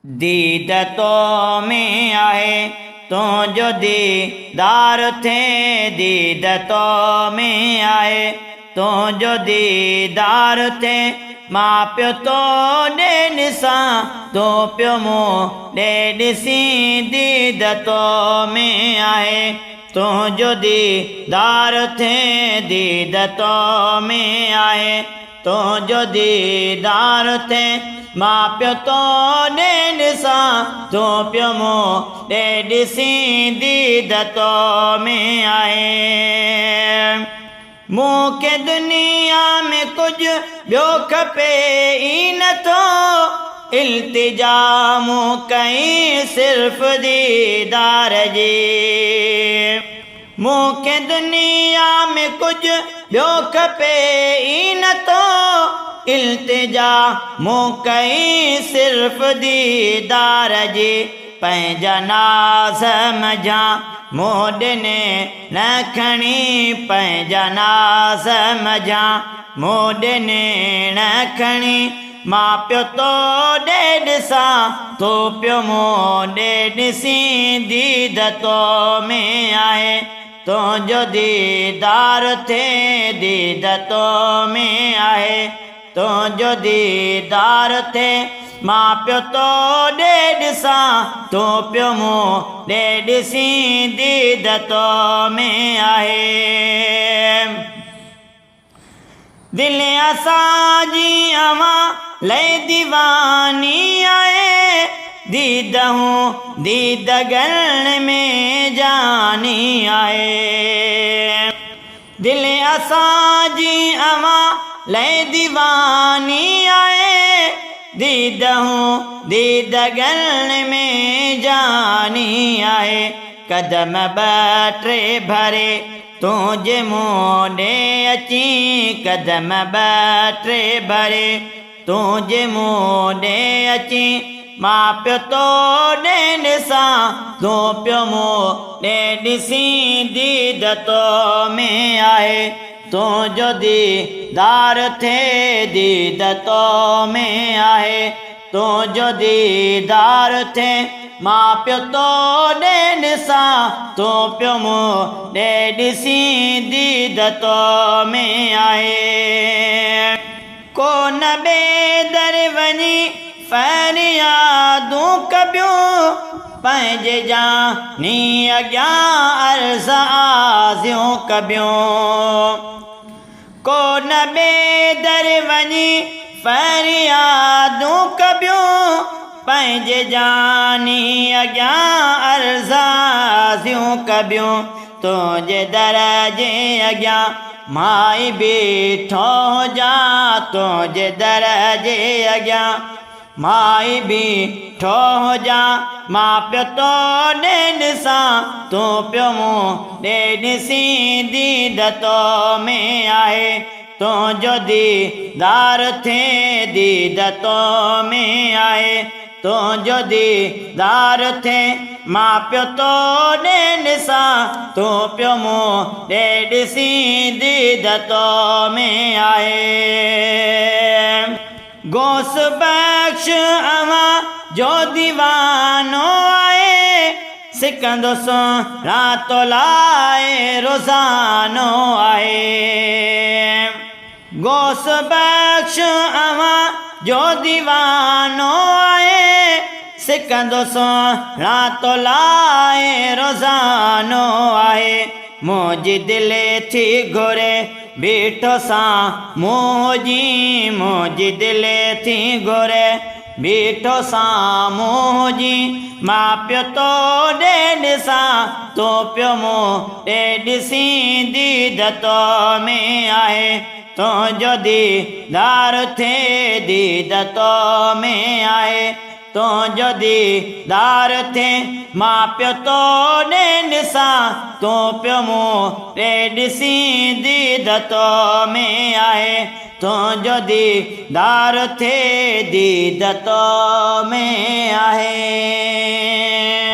दीद तो में आहे तुझो दीदार थे दीद तो में आहे तुझो दीदार थे मां पियो तो ॾे ॾिसां तो पियो मूं ॾे ॾिसी दीद तो में आहे तुझो दीदार थे दीद तो में आहे तुझो दीदार थे मां पियो तो ॾे ॾिसां तो पियो मूं ॾे ॾिसी दीद तो में आहे मूंखे दुनिया में कुझु ॿियो खपे ई नथो इल्तिजा मूं कई सिर्फ़ दीदार जी मूंखे दुनिया में कुझु ॿियो खपे ई नथो इल्तिजा मूं कई सिर्फ़ दीदार जी पंहिंजा नाज़ मझा मूं ॾिने न खणी पंहिंजा नाज़ मझा मूं ॾिने न खणी मां पियो तो ॾे ॾिसां तो पियो मूं ॾे ॾिसी दीद तो में आहे तुझो दीदार थे दीद तो में आहे तुझो दीदार थे मां पियो तो ॾे ॾिसां तो पियो मूं ॾे ॾिसी दीद तो में आहे दिल असांजी अवां लई दीवानी आहे दीद हूं दीद गण में जानी आहे दिल असांजी अवां लई दीवानी आहे दीद हूं दीद गण में जानी आहे कदम ॿ टे भरे तुझे मूं ॾे अची कदम ॿ टे भरे तुझे मूं ॾे अची मां पियो तो ॾे ॾिसां तो पियो मूं ॾे ॾिसी दीद तो में आहे तुझो दीदार थे दीद तो में आहे तुझो दीदार थे मां पियो तो ॾे ॾिसां तो पियो मूं ॾे ॾिसी दीद तो में आहे कोन ॿिए दर वञी फरियादूं कबियूं पंहिंजे जानी अॻियां अर्ज़ आज़ियूं कबियूं कोन ॿिए दर वञी फरियादूं कबियूं पंहिंजे जानी अॻियां अर्ज़ आज़ियूं कबियूं तुंहिंजे दर जे अॻियां मां बीठो हुजां तुंहिंजे दर जे अॻियां मां बीठो हुजां मां पियो तो ॾे ॾिसां तूं पियो मूं ॾे ॾिसी दीद तो में आहे तुंहिंजो दीदार थे दीद तो में आहे तुंहिंजो दीदार थे मां पियो तो ॾे ॾिसां तूं पियो मूं ॾे ॾिसी दीद तो में आहे गौस बख्श अवां जो दीवानो आहे सिकंदो सो रातो लाए रोज़ानो आहे गौस बख्श अवां जो दीवानो आहे सिकंदो सो रातो लाए रोज़ानो आहे मुंहिंजी दिलि थी घुरे बीठो सां मुंहिंजी दिलि थी घुरे बीठो सां मुंहिंजी मां पियो तो ॾे ॾिसां तो पियो मूं ॾे ॾिसी दीद तो में आहे तुंहिंजो दीदार थे दीद तो में आहे तुंहिंजो दीदार थे मां पियो तो ॾे ॾिसां तो पियो मूं ॾे ॾिसी दीद तो में आहे तुंहिंजो दीदार थे दीद तो में आहे।